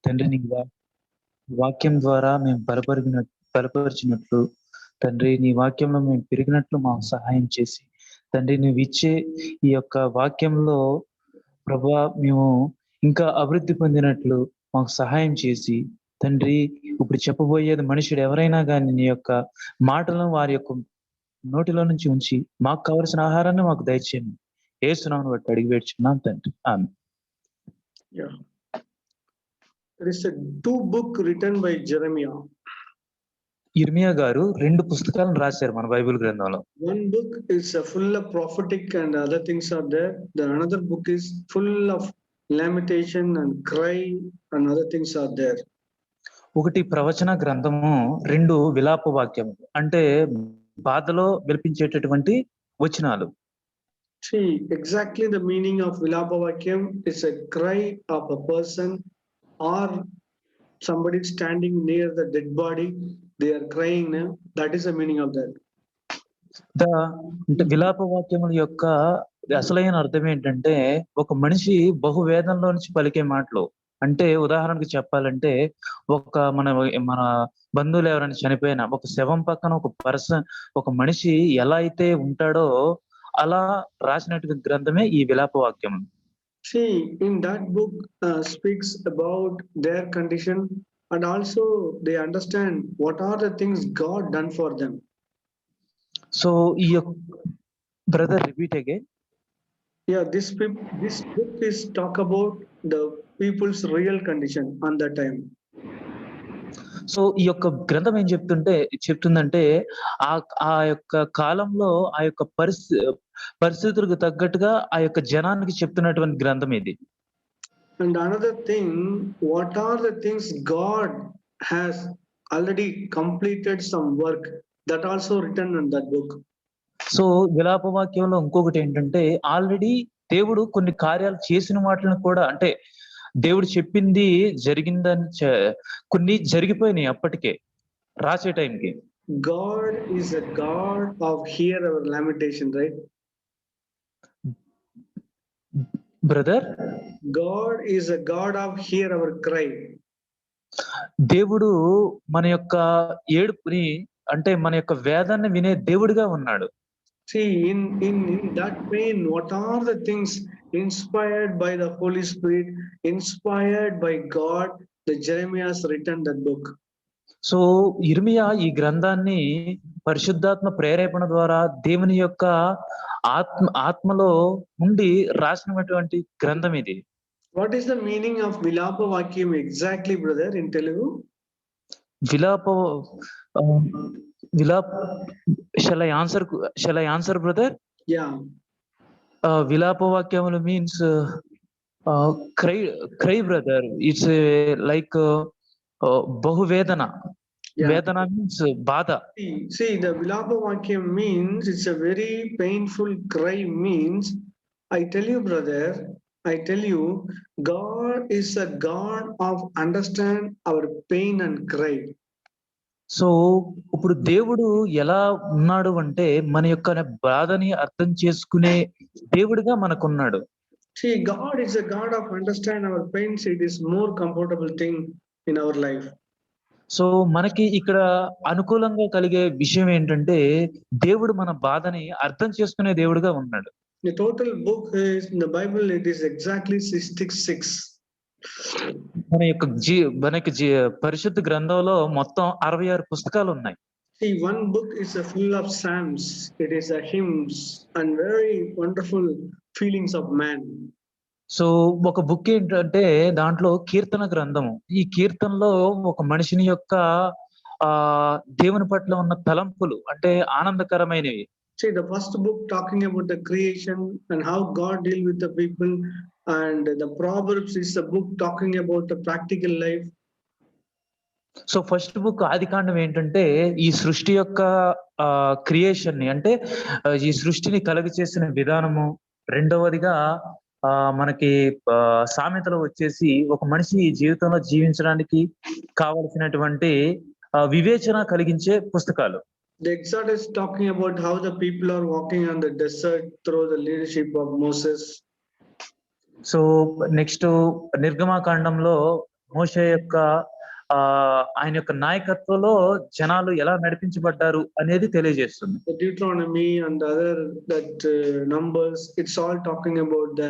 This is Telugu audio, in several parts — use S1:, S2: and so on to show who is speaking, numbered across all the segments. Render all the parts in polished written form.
S1: తండ్రి నీ వాక్యం ద్వారా మేము బలపరిచినట్లు తండ్రి నీ వాక్యంలో మేము పెరిగినట్లు మాకు సహాయం చేసి తండ్రి నువ్వు ఇచ్చే ఈ యొక్క వాక్యంలో ప్రభువా మేము ఇంకా అభివృద్ధి పొందినట్లు మాకు సహాయం చేసి తండ్రి ఇప్పుడు చెప్పబోయేది మనుషుడు ఎవరైనా కానీ నీ యొక్క మాటలను వారి యొక్క నోటిలో నుంచి ఉంచి మాకు కావలసిన ఆహారాన్ని మాకు దయచేయండి యేసునామమును బట్టి అడిగి వేడుచున్నాం తండ్రి ఆమేన్.
S2: There is a 2 book written by Jeremiah.
S1: ఇర్మియా గారు 2 పుస్తకాలను రాశారు మన బైబిల్ గ్రంథంలో.
S2: One book is full of prophetic and other things are there. The another book is full of lamentation and cry and other things are there.
S1: ఒకటి ప్రవచన గ్రంథము, 2 విలాప వాక్యము అంటే బాధలో విలపించేటటువంటి వచనాలు.
S2: See, exactly the meaning of vilapa vakyam is a cry of a person or somebody standing near the dead body, they are crying. That is the meaning of that.
S1: విలాప వాక్యముల యొక్క అసలైన అర్థం ఏంటంటే ఒక మనిషి బహువేదనలో నుంచి పలికే మాటలు. అంటే ఉదాహరణకు చెప్పాలంటే మన బంధువులు ఎవరైనా చనిపోయినా ఒక శవం పక్కన ఒక మనిషి ఎలా అయితే ఉంటాడో అలా రాసినట్టు గ్రంథమే ఈ విలాప వాక్యం.
S2: See, in that book speaks about their condition and also they understand what are the things God done for them.
S1: So, brother, repeat again.
S2: Yeah, this book is talk about the people's real condition on that time.
S1: So ఈ యొక్క గ్రంథం ఏం చెప్తుందంటే ఆ యొక్క కాలంలో ఆ యొక్క పరిస్థితులకు తగ్గట్టుగా ఆ యొక్క జనానికి చెప్తున్నటువంటి గ్రంథం ఇది.
S2: And another thing, what are the things God has already completed some work that also written in that book.
S1: So విలాప వాక్యంలో ఇంకొకటి ఏంటంటే ఆల్రెడీ దేవుడు కొన్ని కార్యాలు చేసిన వాటిని కూడా అంటే దేవుడు చెప్పింది జరిగిందని కొన్ని జరిగిపోయినాయి అప్పటికే రాసే టైంకి.
S2: God is a God of hear our lamentation, right?
S1: Brother,
S2: God is a God of hear our cry.
S1: దేవుడు మన యొక్క ఏడుపుని అంటే మన యొక్క వేదనని వినే దేవుడిగా ఉన్నాడు.
S2: See, in that pain, what are the things inspired by the Holy Spirit, inspired by God, the Jeremiah has written that book.
S1: So ఇర్మియా ఈ గ్రంథాన్ని పరిశుద్ధాత్మ ప్రేరేపణ ద్వారా దేవుని యొక్క ఆత్మలో ఉండి రాసినటువంటి గ్రంథం ఇది.
S2: What is the meaning of vilapa vakyam exactly, brother, in Telugu?
S1: Vilapa, shall I answer, brother?
S2: Yeah.
S1: Vilapa vakyamalu means cry, brother. It's like bahuvedana. Yeah. Vedana means bada.
S2: See, the vilapa vakyam means it's a very painful cry. Means, I tell you, brother, God is a God of understand our pain and cry.
S1: So ఇప్పుడు దేవుడు ఎలా ఉన్నాడు అంటే మన యొక్క బాధని అర్థం చేసుకునే దేవుడిగా మనకున్నాడు.
S2: See, God is a God of understand our pains. It is more comfortable thing in our life.
S1: So మనకి ఇక్కడ అనుకూలంగా కలిగే విషయం ఏంటంటే దేవుడు మన బాధని అర్థం చేసుకునే దేవుడిగా ఉన్నాడు.
S2: The total book is in the Bible. It is exactly 66.
S1: మనకి పరిశుద్ధ గ్రంథంలో మొత్తం 66 పుస్తకాలు ఉన్నాయి.
S2: See, one book is full of psalms. It is a hymns and very wonderful feelings of man.
S1: So ఒక బుక్ ఏంటంటే దాంట్లో కీర్తన గ్రంథము. ఈ కీర్తనలో ఒక మనిషిని యొక్క దేవుని పట్ల ఉన్న తలంపులు అంటే ఆనందకరమైనవి.
S2: See, the first book talking about the creation and how God deal with the people, and the Proverbs is a book talking about the practical life.
S1: So first book ఆదికాండం ఏంటంటే ఈ సృష్టి యొక్క క్రియేషన్ ని అంటే ఈ సృష్టిని కలుగ చేసిన విధానము. రెండవదిగా మనకి సామెతలు వచ్చేసి ఒక మనిషి జీవితంలో జీవించడానికి కావలసినటువంటి వివేచన కలిగించే పుస్తకాలు.
S2: The Exodus talking about how the people are walking on the desert through the leadership of Moses.
S1: So next నిర్గమాకాండంలో మోషే యొక్క ఆయన యొక్క నాయకత్వంలో జనాలు ఎలా నడిపించబడ్డారు అనేది తెలియజేస్తుంది.
S2: The Deuteronomy and the other Numbers, it's all talking about the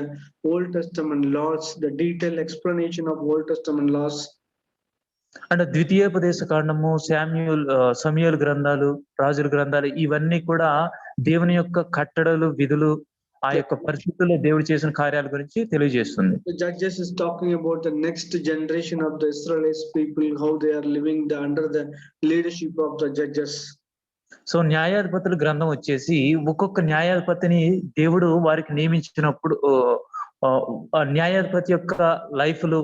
S2: Old Testament laws, the detailed explanation of Old Testament laws.
S1: అంటే ద్వితీయోపదేశ కాండము, సమూయేలు గ్రంథాలు, రాజుల గ్రంథాలు ఇవన్నీ కూడా దేవుని యొక్క కట్టడలు, విధులు, ఆ యొక్క పరిస్థితుల్లో దేవుడు చేసిన కార్యాల గురించి తెలియజేస్తుంది.
S2: The Judges is talking about the next generation of the Israelites people, how they are living under the leadership of the judges.
S1: So న్యాయాధిపతుల గ్రంథం వచ్చేసి ఒక్కొక్క న్యాయాధిపతిని దేవుడు వారికి నియమించినప్పుడు న్యాయాధిపతి యొక్క లైఫ్లు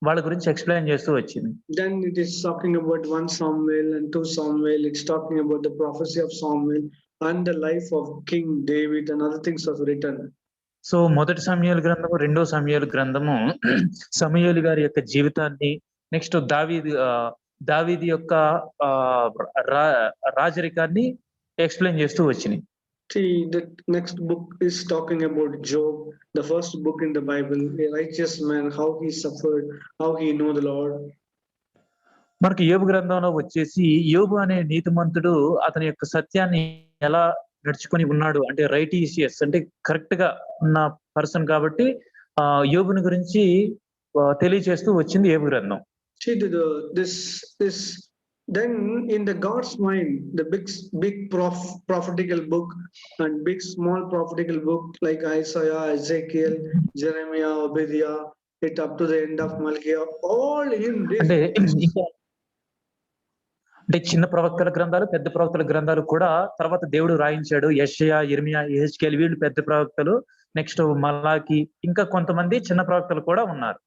S1: వాళ్ళ గురించి ఎక్స్ప్లెయిన్ చేస్తూ వచ్చింది.
S2: Then it is talking about 1 Samuel and 2 Samuel. It's talking about the prophecy of Samuel and the life of King David and other things was written.
S1: So మొదటి సమూయేలు గ్రంథము, రెండో సమూయేలు గ్రంథము సమూయేలు గారి యొక్క జీవితాన్ని, నెక్స్ట్ దావీదు యొక్క రాజరికాన్ని ఎక్స్ప్లెయిన్ చేస్తూ వచ్చినాయి.
S2: See, the next book is talking about Job, the first book in the Bible, a righteous man, how he suffered, how he know the Lord.
S1: మనకి యోబు గ్రంథంలో వచ్చేసి యోబు అనే నీతిమంతుడు అతని యొక్క సత్యాన్ని ఎలా నడుచుకొని ఉన్నాడు అంటే రైటీషియస్ అంటే కరెక్ట్ గా ఉన్న పర్సన్ కాబట్టి యోబుని గురించి తెలియజేస్తూ వచ్చింది యోబు గ్రంథం.
S2: See, this then in the God's mind, the big prophetical book and big small prophetical book like Isaiah, Ezekiel, Jeremiah, Obadiah, it up to the end of Malachi, all in this.
S1: అంటే చిన్న ప్రవక్తల గ్రంథాలు, పెద్ద ప్రవక్తల గ్రంథాలు కూడా తర్వాత దేవుడు రాయించాడు. యెషయా, యిర్మీయా, యెహెజ్కేలు వీళ్ళు పెద్ద ప్రవక్తలు. నెక్స్ట్ మలాకి, ఇంకా కొంతమంది చిన్న ప్రవక్తలు కూడా ఉన్నారు.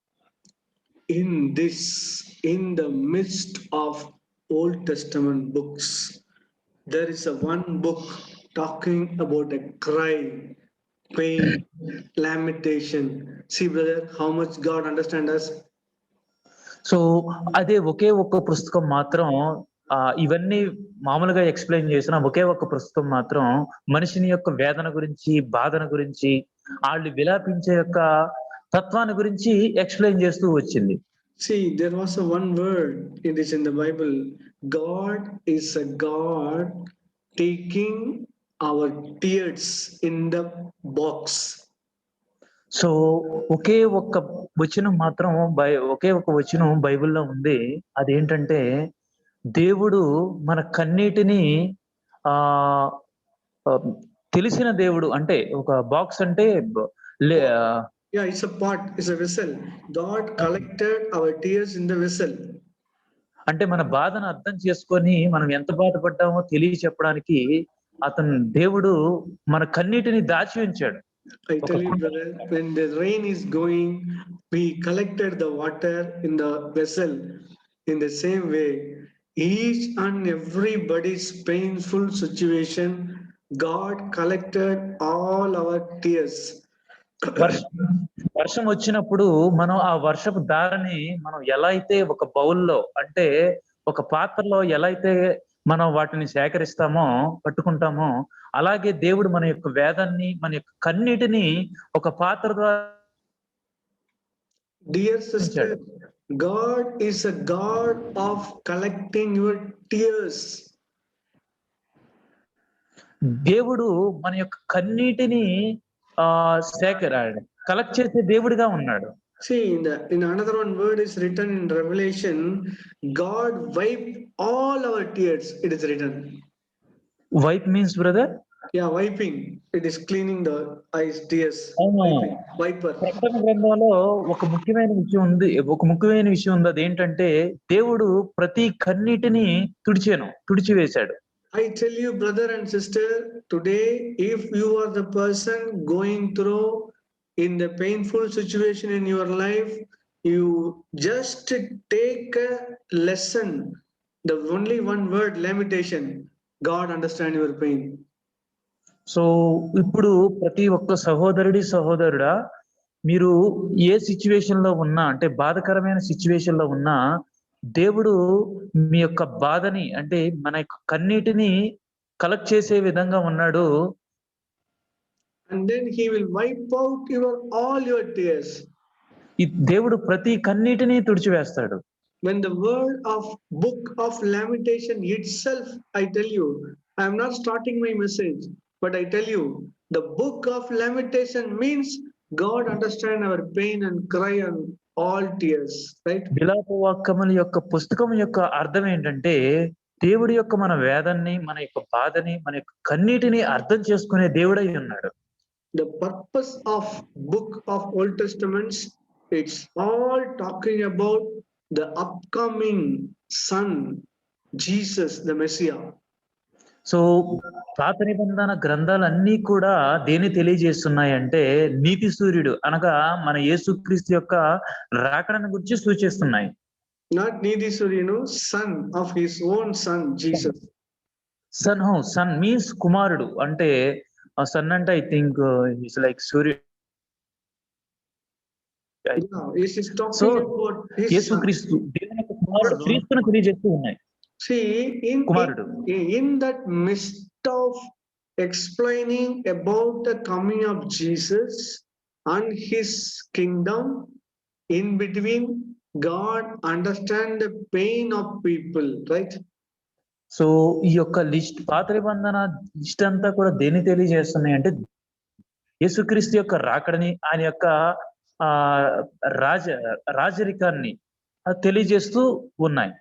S2: In the midst of Old Testament books, there is one book talking about a cry, pain, lamentation. See, brother, how much God understands us.
S1: So అదే ఒకే ఒక్క పుస్తకం మాత్రం ఇవన్నీ మామూలుగా ఎక్స్ప్లెయిన్ చేసిన ఒకే ఒక్క పుస్తకం మాత్రం మనిషిని యొక్క వేదన గురించి, బాధన గురించి, వాళ్ళు విలాపించే యొక్క తత్వాన్ని గురించి ఎక్స్ప్లెయిన్ చేస్తూ వచ్చింది.
S2: See, there was one word it is in the Bible. God is a God taking our tears in the box.
S1: So ఒకే ఒక్క వచనం మాత్రం ఒకే ఒక్క వచనం బైబిల్లో ఉంది. అదేంటంటే దేవుడు మన కన్నీటిని తెలిసిన దేవుడు. అంటే ఒక బాక్స్ అంటే
S2: Yeah, it's a pot, it's a vessel. God collected our tears in the vessel.
S1: అంటే మన బాధను అర్థం చేసుకొని మనం ఎంత బాధపడ్డామో తెలియచెప్పడానికి అతను దేవుడు మన కన్నీటిని దాచి ఉంచాడు.
S2: I tell you, brother, when the rain is going, we collected the water in the vessel. In the same way, each and everybody's painful situation, God collected all our tears.
S1: వర్షం వచ్చినప్పుడు మనం ఆ వర్షపు దారిని మనం ఎలా అయితే ఒక బౌల్లో అంటే ఒక పాత్రలో ఎలా అయితే మనం వాటిని సేకరిస్తామో, పట్టుకుంటామో, అలాగే దేవుడు మన యొక్క వేదాన్ని, మన యొక్క కన్నీటిని ఒక పాత్ర ద్వారా.
S2: Dear sister, God is a God of collecting your tears.
S1: దేవుడు మన యొక్క కన్నీటిని కలెక్ట్ చేసే దేవుడిగా ఉన్నాడు.
S2: See, in another one word is written in Revelation, God wiped all our tears. It is written.
S1: Wipe means, brother?
S2: Yeah, wiping. It is cleaning the eyes, tears. Wiper.
S1: ప్రకటన గ్రంథంలో ఒక ముఖ్యమైన విషయం ఉంది. అదేంటంటే దేవుడు ప్రతి కన్నీటిని తుడిచివేశాడు.
S2: I tell you, brother and sister, today, if you are the person going through in the painful situation in your life, you just take a lesson. The only one word, lamentation. God understand your pain.
S1: So ఇప్పుడు ప్రతి ఒక్క సహోదరుడా, మీరు ఏ సిచ్యువేషన్ లో ఉన్నా, అంటే బాధకరమైన సిచ్యువేషన్ లో ఉన్నా, దేవుడు మీ యొక్క బాధని అంటే మన యొక్క కన్నీటిని కలెక్ట్ చేసే విధంగా ఉన్నాడు.
S2: And then he will wipe out all your tears.
S1: ఈ దేవుడు ప్రతి కన్నీటిని తుడిచివేస్తాడు.
S2: When the word of book of lamentation itself, I tell you, I am not starting my message, but I tell you, the book of lamentation means God understand our pain and cry and all tears, right?
S1: విలాప వాక్యముల యొక్క పుస్తకం యొక్క అర్థం ఏంటంటే, దేవుడి యొక్క మన వేదనని, మన యొక్క బాధని, మన యొక్క కన్నీటిని అర్థం చేసుకునే దేవుడై ఉన్నాడు.
S2: The purpose of book of Old Testaments, it's all talking about the upcoming son, Jesus, the Messiah.
S1: So పాత నిబంధన గ్రంథాలన్నీ కూడా దేన్ని తెలియజేస్తున్నాయంటే, నీతి సూర్యుడు అనగా మన యేసుక్రీస్తు యొక్క రాకడను గురించి సూచిస్తున్నాయి.
S2: Not Nidhi Suryanu, son of his own son, Jesus.
S1: Son means కుమారుడు. అంటే సన్ అంటే ఐ థింక్ ఇట్స్ లైక్ సూర్యుడు.
S2: Yeah, he is talking
S1: So,
S2: about his son.
S1: యేసుక్రీస్తు దేవుని యొక్క కుమారుడు క్రీస్తును తెలియజేస్తూ ఉన్నాయి.
S2: See,
S1: కుమారుడు.
S2: in that midst of explaining about the coming of Jesus and his kingdom, in between, God understand the pain of people, right?
S1: So ఈ యొక్క లిస్ట్ పాత నిబంధన లిస్ట్ అంతా కూడా దేన్ని తెలియజేస్తున్నాయి అంటే, యేసుక్రీస్తు యొక్క రాకడని, ఆయన యొక్క ఆ రాజరికాన్ని తెలియజేస్తూ ఉన్నాయి.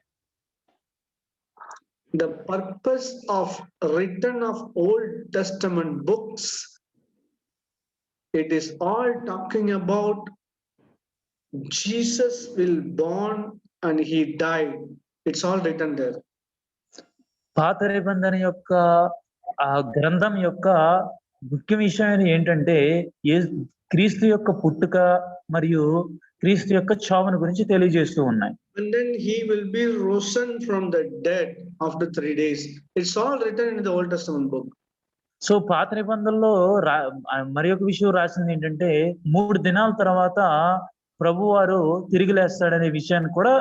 S2: The purpose of return of Old Testament books, it is all talking about Jesus will born and he died. It's all written there.
S1: పాత నిబంధన యొక్క ఆ గ్రంథం యొక్క ముఖ్య విషయం ఏంటంటే, క్రీస్తు యొక్క పుట్టుక మరియు క్రీస్తు యొక్క చావును గురించి తెలియజేస్తూ ఉన్నాయి.
S2: And then he will be risen from the dead after 3 days. It's all written in the Old Testament book.
S1: So పాత నిబంధనలో మరి ఒక విషయం రాసింది ఏంటంటే, 3 దినాల తర్వాత ప్రభువారు తిరిగి లేస్తాడనే విషయాన్ని కూడా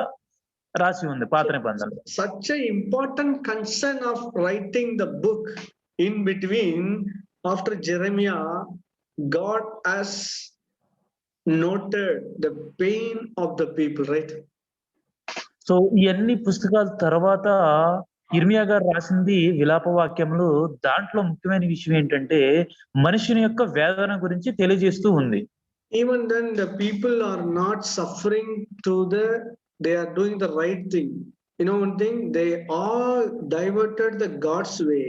S1: రాసి ఉంది పాత నిబంధనలో.
S2: Such a important concern of writing the book in between after Jeremiah, God has noted the pain of the people, right?
S1: So ఈ అన్ని పుస్తకాల తర్వాత ఇర్మియా గారు రాసింది విలాప వాక్యములు. దాంట్లో ముఖ్యమైన విషయం ఏంటంటే, మనుషుని యొక్క వేదన గురించి తెలియజేస్తూ ఉంది.
S2: Even then the people are not suffering they are doing the right thing. You know one thing, they all diverted the God's way.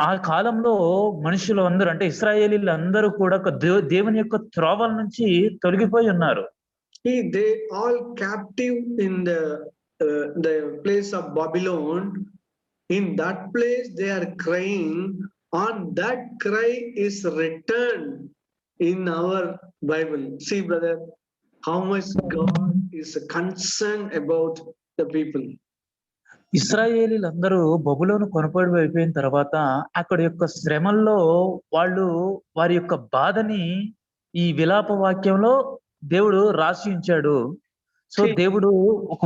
S1: ఆ కాలంలో మనుషులు అందరూ అంటే ఇశ్రాయేలీలు అందరూ కూడా దేవుని యొక్క త్రోవల నుంచి తొలగిపోయి ఉన్నారు.
S2: They all captive in the place of Babylon. In that place they are crying, and that cry is written in our Bible. See brother, how much God is concerned about the people.
S1: ఇశ్రాయేలీలు అందరూ బబులోను కొనపడి అయిపోయిన తర్వాత అక్కడ యొక్క శ్రమల్లో వాళ్ళు వారి యొక్క బాధని ఈ విలాప వాక్యంలో దేవుడు రాసి ఉంచాడు. సో దేవుడు ఒక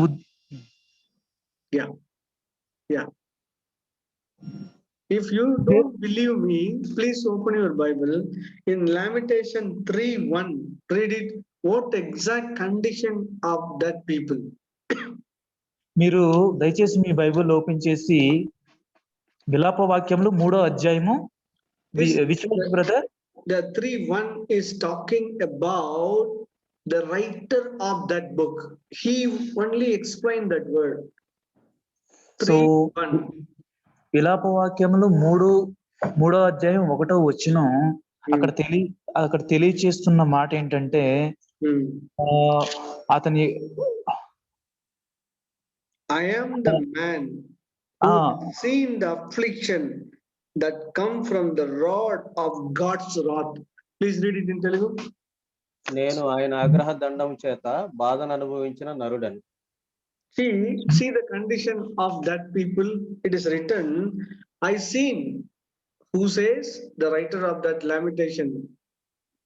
S2: If you don't believe me, please open your Bible in Lamentation 3:1. Read it. What exact condition of that people?
S1: మీరు దయచేసి మీ బైబిల్ ఓపెన్ చేసి విలాప వాక్యములు 3వ అధ్యాయము. Brother,
S2: the 3:1 is talking about the writer of that book. He only explained that word.
S1: So విలాప వాక్యములు 3వ అధ్యాయం 1వ వచనం అక్కడ తెలియచేస్తున్న మాట ఏంటంటే, అతని
S2: I am the man who seen the affliction that come from the rod of God's wrath. Please read it in Telugu.
S3: నేను ఆయన ఆగ్రహ దండం చేత బాధను అనుభవించిన నరుడని.
S2: See the condition of that people. It is written, I seen. Who says? The writer of that lamentation.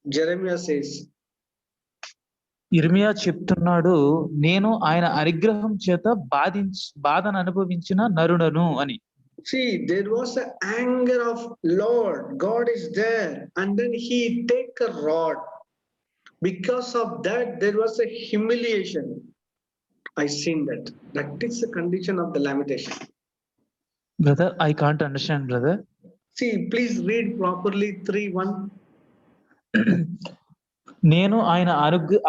S2: Jeremiah says.
S1: ఇర్మియా చెప్తున్నాడు, నేను ఆయన అనుగ్రహం చేత బాధను అనుభవించిన నరుడను అని.
S2: See, there was an anger of Lord. God is there, and then he take a rod Because of that, there was a humiliation. I seen that. That is the condition of the lamentation.
S1: Brother, I can't understand, brother.
S2: See, please read properly 3:1.
S1: నేను ఆయన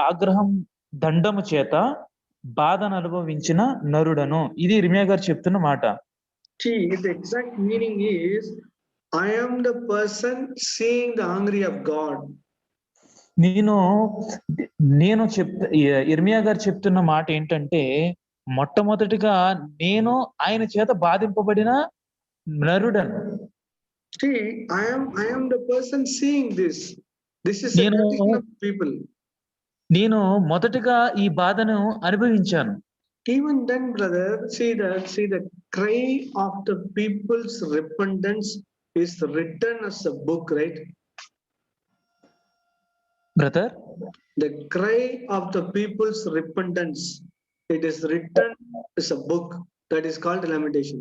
S1: ఆగ్రహం దండము చేత బాధను అనుభవించిన నరుడను. ఇది ఇర్మియా గారు చెప్తున్న మాట.
S2: See, the exact meaning is, I am the person seeing the angry of God.
S1: నేను ఇర్మియా గారు చెప్తున్న మాట ఏంటంటే, మొట్టమొదటిగా నేను ఆయన చేత బాధింపబడిన నరుడను.
S2: See, I am the person seeing this. This is a condition of people.
S1: నేను మొదటగా ఈ బాధను అనుభవించాను.
S2: Even then, brother, see the cry of the people's repentance is written as a book, right?
S1: Brother,
S2: the cry of the people's repentance, it is written as a book that is called Lamentation.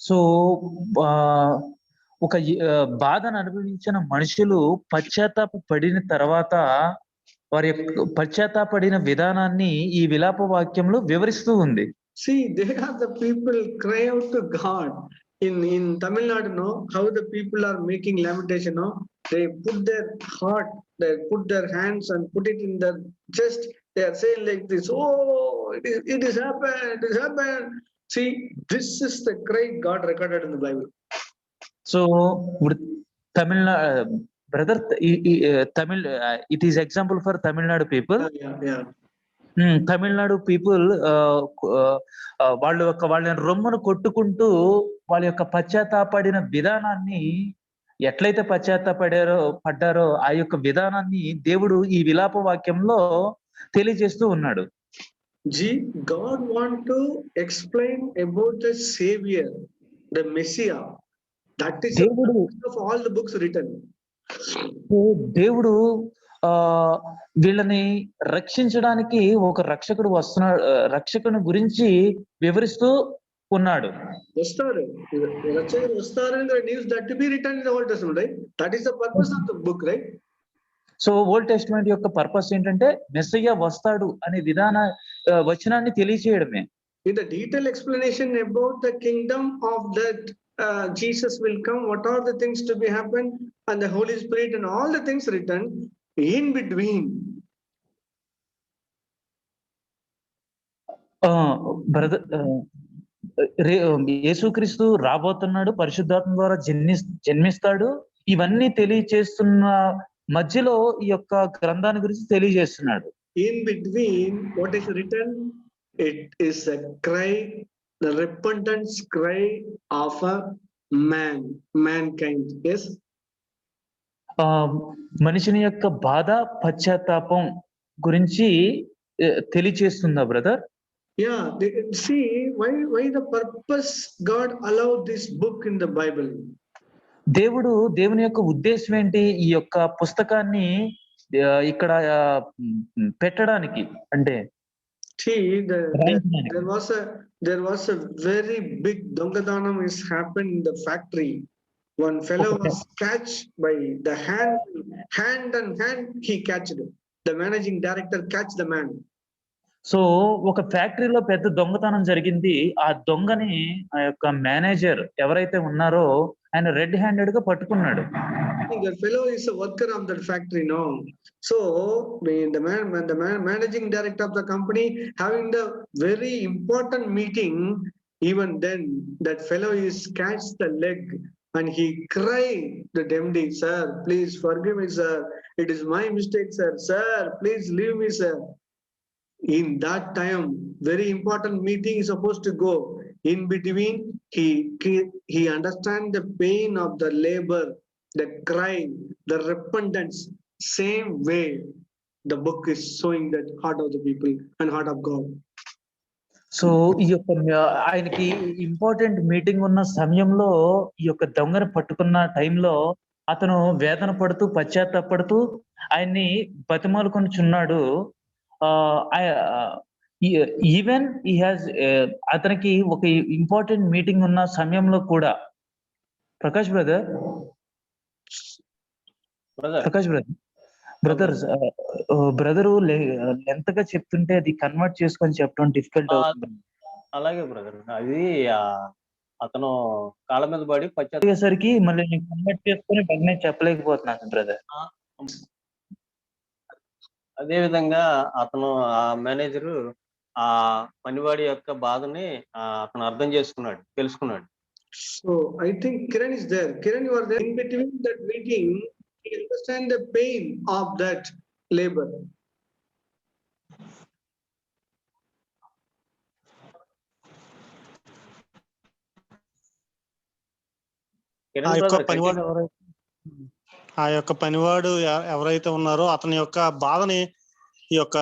S1: So ఒక బాధను అనుభవించిన మనుషులు పశ్చాత్తాప పడిన తర్వాత వారి యొక్క పశ్చాత్తాపడిన విధానాన్ని ఈ విలాప వాక్యంలో వివరిస్తూ ఉంది.
S2: See, they are the people cry out to God. In Tamil Nadu, no, how the people are making lamentation, no, they put their heart, they put their hands and put it in their chest. They are saying like this, oh, it is happened. See, this is the cry God recorded in the Bible.
S1: So, Tamil brother, Tamil, it is example for Tamil Nadu people.
S2: Yeah.
S1: Tamil Nadu people వాళ్ళని రొమ్మును కొట్టుకుంటూ వాళ్ళ యొక్క పశ్చాత్తాపడిన విధానాన్ని ఎట్లయితే పడ్డారో ఆ యొక్క విధానాన్ని దేవుడు ఈ విలాప వాక్యంలో తెలియజేస్తూ ఉన్నాడు.
S2: God want to explain about the Savior, the Messiah. That is the purpose of all the books written.
S1: దేవుడు వీళ్ళని రక్షించడానికి ఒక రక్షకుడు వస్తున్నాడు, రక్షకుని గురించి వివరిస్తూ ఉన్నాడు.
S2: వస్తారు that to be written in the Old Testament, right? That is the purpose of the book, right?
S1: So old testament యొక్క పర్పస్ ఏంటంటే మెస్సయ్య వస్తాడు అనే వచనాన్ని తెలియజేయడమే.
S2: In the detailed explanation about the kingdom of that Jesus will come, what are the things to be happen, and the Holy Spirit and all the things written in between.
S1: Brother, యేసుక్రీస్తు రాబోతున్నాడు, పరిశుద్ధాత్మ ద్వారా జన్మిస్తాడు, ఇవన్నీ తెలియచేస్తున్న మధ్యలో ఈ యొక్క గ్రంథాన్ని గురించి తెలియజేస్తున్నాడు.
S2: In between what is written, it is a cry, the repentance cry of a mankind. Yes,
S1: మనిషిని యొక్క బాధ పశ్చాత్తాపం గురించి తెలియజేస్తుందా brother?
S2: Yeah, see why the purpose God allowed this book in the Bible.
S1: దేవుని యొక్క ఉద్దేశం ఏంటి ఈ యొక్క పుస్తకాన్ని ఇక్కడ పెట్టడానికి అంటే?
S2: See, there was a very big dongadanam is happened in the factory. One fellow was catched by the hand he catched. The managing director catch the man.
S1: So ఒక ఫ్యాక్టరీలో పెద్ద దొంగతనం జరిగింది. ఆ దొంగని ఆ యొక్క మేనేజర్ ఎవరైతే ఉన్నారో ఆయన రెడ్ హ్యాండెడ్ గా పట్టుకున్నాడు.
S2: The fellow is a worker of that factory, no? So the managing director of the company having the very important meeting, even then that fellow is catched the leg and he cried the MD, sir, please forgive me, sir. It is my mistake, sir. Sir, please leave me, sir. In that time, very important meeting is supposed to go. In between, he understand the pain of the labor, the cry, the repentance. Same way, the book is showing that heart of the people and heart of God.
S1: So ఈ యొక్క ఆయనకి ఇంపార్టెంట్ మీటింగ్ ఉన్న సమయంలో ఈ యొక్క దొంగను పట్టుకున్న టైంలో అతను వేదన పడుతూ పశ్చాత్తాపడుతూ ఆయన్ని బతిమాలుకొనిచున్నాడు. ఈవెన్ హీ హాజ్ అతనికి ఒక ఇంపార్టెంట్ మీటింగ్ ఉన్న సమయంలో కూడా ప్రకాష్ బ్రదర్ బ్రదర్ బ్రదరు ఎంతగా చెప్తుంటే అది కన్వర్ట్ చేసుకొని చెప్పడం డిఫికల్ట్ అవుతుంది.
S3: అలాగే బ్రదర్. అది అతను కాళ్ళ మీద పడి
S1: అయ్యేసరికి మళ్ళీ నేను కన్వర్ట్ చేసుకొని వెంటనే చెప్పలేకపోతున్నాను బ్రదర్.
S3: అదే విధంగా అతను ఆ మేనేజరు ఆ పనివాడి యొక్క బాధని అతను అర్థం చేసుకున్నాడు, తెలుసుకున్నాడు.
S2: So I think Kiran is there. Kiran, you are there. In between that meeting, you understand the pain of that labor.
S3: Kiran
S4: ఆ యొక్క
S3: బ్రదర్
S4: పనివాడు ఎవరైతే ఉన్నారో అతని యొక్క బాధని ఈ యొక్క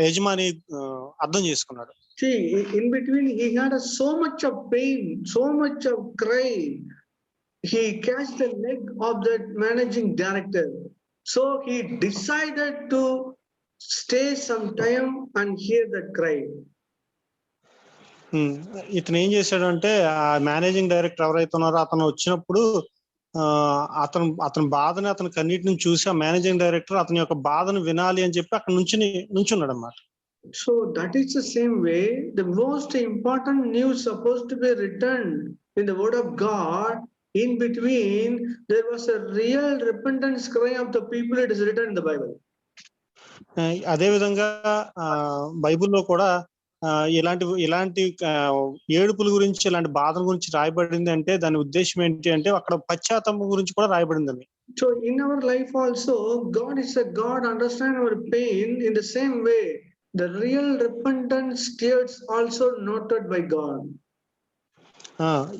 S4: యజమాని అర్థం చేసుకున్నాడు.
S2: See, in between he had so much of pain, so much of cry. He catched the leg of that managing director. So he decided to stay some time and hear that cry.
S4: ఇతను ఏం చేశాడంటే ఆ మేనేజింగ్ డైరెక్టర్ ఎవరైతే ఉన్నారో అతను వచ్చినప్పుడు అతని బాధని అతని కన్నీటిని చూసి ఆ మేనేజింగ్ డైరెక్టర్ అతని యొక్క బాధను వినాలి అని చెప్పి అక్కడ నుంచున్నాడు అన్నమాట.
S2: So that is the same way the most important news supposed to be written in the word of God. In between there was a real repentance cry of the people. It is written in the Bible.
S4: అదే విధంగా బైబిల్లో కూడా ఇలాంటి ఏడుపుల గురించి ఇలాంటి బాధల గురించి రాయబడింది. అంటే దాని ఉద్దేశం ఏంటి అంటే అక్కడ పశ్చాత్తాపం గురించి కూడా రాయబడింది.
S2: So in our life also God is a God understand our pain in the same way. The real repentance tears also noted by God.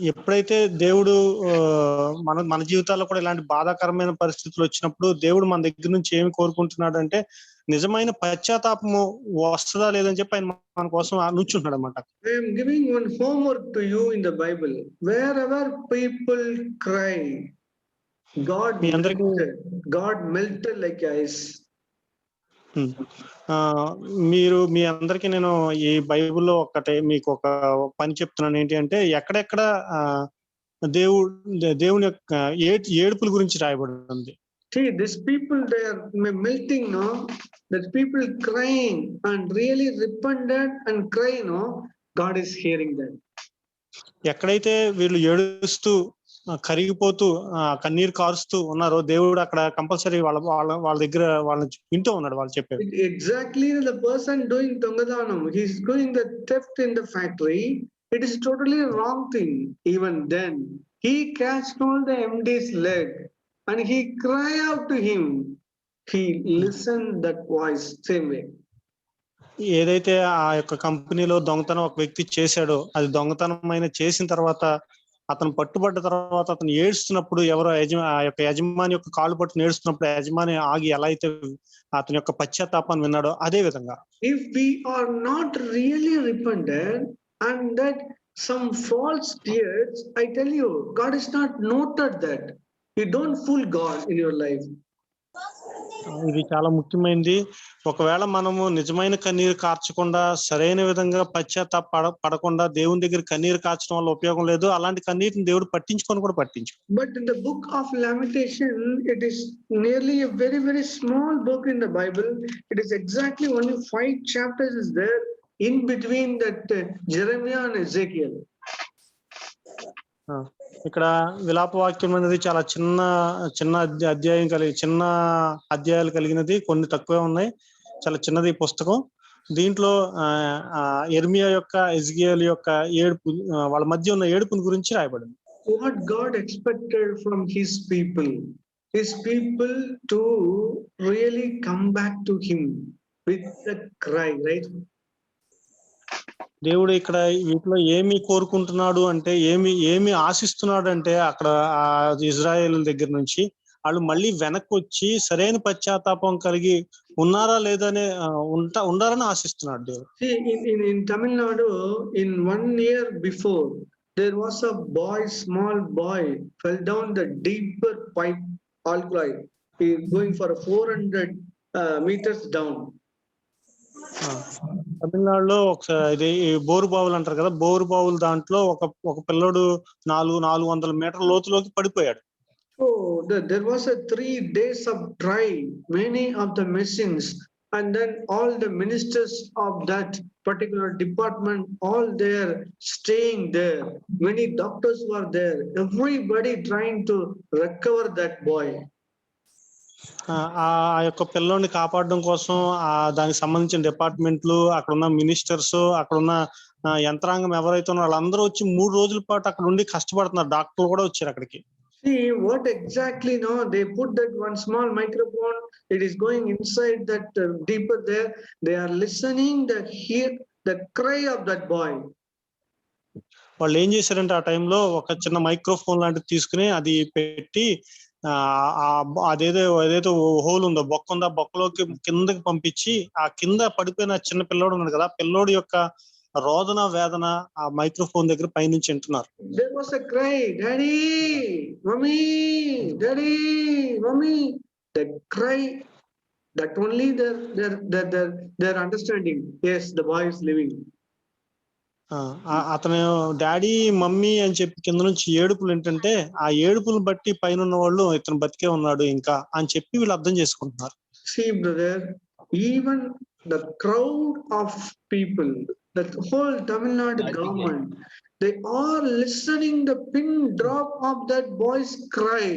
S4: ఎప్పుడైతే దేవుడు మన జీవితాల్లో కూడా ఇలాంటి బాధాకరమైన పరిస్థితులు వచ్చినప్పుడు దేవుడు మన దగ్గర నుంచి ఏమి కోరుకుంటున్నాడు అంటే నిజమైన పశ్చాత్తాపము వస్తుందా లేదని చెప్పి ఆయన మన కోసం నుంచుంటున్నాడు అన్నమాట.
S2: I am giving one homework to you in the Bible. Wherever people cry, God melted like ice. మీ అందరికి నేను ఈ బైబిల్లో మీకు ఒక పని చెప్తున్నాను. ఏంటి అంటే ఎక్కడెక్కడ దేవుని యొక్క ఏడుపుల గురించి రాయబడి ఉంది. See, these people, they are melting, no? That people crying and really repented and crying, no? God is hearing them.
S4: ఎక్కడైతే వీళ్ళు ఏడుస్తూ కరిగిపోతూ కన్నీరు కారుస్తూ ఉన్నారో దేవుడు అక్కడ కంపల్సరీ వాళ్ళ దగ్గర వాళ్ళని వింటూ ఉన్నాడు వాళ్ళు చెప్పేది.
S2: Exactly the person doing Tongadanam, he is doing the theft in the factory. It is totally wrong thing. Even then, he catched all the MD's leg and he cry out to him. He listened that voice same way.
S4: ఏదైతే ఆ యొక్క కంపెనీలో దొంగతనం ఒక వ్యక్తి చేశాడో అది దొంగతనం చేసిన తర్వాత అతను పట్టుబడ్డ తర్వాత అతను ఏడుస్తున్నప్పుడు ఎవరో ఆ యొక్క యజమాని యొక్క కాళ్ళు పట్టుకుని ఏడుస్తున్నప్పుడు యజమాని ఆగి ఎలా అయితే అతని యొక్క పశ్చాత్తాపాన్ని విన్నాడో అదే విధంగా
S2: if we are not really repented and that some false tears, I tell you, God is not noted that. You don't fool God in your life.
S4: ఇది చాలా ముఖ్యమైనది. ఒకవేళ మనము నిజమైన కన్నీరు కార్చకుండా సరైన విధంగా పడకుండా దేవుని దగ్గర కన్నీరు కార్చడం వల్ల ఉపయోగం లేదు. అలాంటి కన్నీటిని దేవుడు పట్టించుకొని కూడా పట్టించు.
S2: But in the book of Lamentation, it is nearly a very, very small book in the Bible. It is exactly only 5 chapters is there in between that Jeremiah and Ezekiel.
S4: ఇక్కడ విలాప వాక్యం అనేది చాలా చిన్న అధ్యాయాలు కలిగినది. కొన్ని తక్కువే ఉన్నాయి. చాలా చిన్నది పుస్తకం. దీంట్లో యెర్మియా యొక్క ఎజ్కియేలు యొక్క ఏడుపు వాళ్ళ మధ్య ఉన్న ఏడుపుని గురించి రాయబడింది.
S2: What God expected from his people to really come back to him with a cry, right?
S4: దేవుడు ఇక్కడ వీటిలో ఏమి కోరుకుంటున్నాడు అంటే ఏమి ఆశిస్తున్నాడు అంటే అక్కడ ఇజ్రాయేల్ దగ్గర నుంచి వాళ్ళు మళ్ళీ వెనక్కి వచ్చి సరైన పశ్చాత్తాపం కలిగి ఉన్నారా లేదనే ఉండాలని ఆశిస్తున్నాడు దేవుడు.
S2: In Tamil Nadu, in 1 year before, there was a small boy fell down the deeper pipe alkali. He is going for 400 meters down.
S4: తమిళనాడులో ఇది బోరు బావులు అంటారు కదా, బోరు బావులు దాంట్లో ఒక పిల్లడు 400 మీటర్ల లోతులోకి పడిపోయాడు.
S2: So there was a 3 days of dry, many of the machines, and then all the ministers of that particular department, all there staying there. Many doctors were there. Everybody trying to recover that boy.
S4: ఆ యొక్క పిల్లోని కాపాడడం కోసం దానికి సంబంధించిన డిపార్ట్మెంట్లు, అక్కడ ఉన్న మినిస్టర్స్, అక్కడ ఉన్న యంత్రాంగం ఎవరైతే ఉన్నారో వాళ్ళందరూ వచ్చి 3 రోజుల పాటు అక్కడ ఉండి కష్టపడుతున్నారు. డాక్టర్లు కూడా వచ్చారు అక్కడికి.
S2: See what exactly, no, they put that one small microphone, it is going inside that deeper there, they are listening hear the cry of that boy.
S4: వాళ్ళు ఏం చేశారంటే ఆ టైంలో ఒక చిన్న మైక్రోఫోన్ లాంటిది తీసుకుని అది పెట్టి ఏదైతే హోల్ ఉందో, బొక్క ఉందో, ఆ బొక్కలోకి కిందకి పంపించి ఆ కింద పడిపోయిన చిన్న పిల్లోడు ఉన్నాడు కదా, పిల్లోడు యొక్క రోదన వేదన ఆ మైక్రోఫోన్ దగ్గర పైనుంచి వింటున్నారు.
S2: There was a cry, daddy, mommy, daddy, mommy. The cry, that only their understanding, yes, the boy is living.
S4: అతను డాడీ మమ్మీ అని చెప్పి కింద నుంచి ఏడుపులు ఏంటంటే ఆ ఏడుపులు బట్టి పైన ఉన్న వాళ్ళు ఇతను బతికే ఉన్నాడు ఇంకా అని చెప్పి వీళ్ళు అర్థం చేసుకుంటున్నారు.
S2: See brother, even the crowd of people, the whole Tamil Nadu government, they are listening the pin drop of that boy's cry.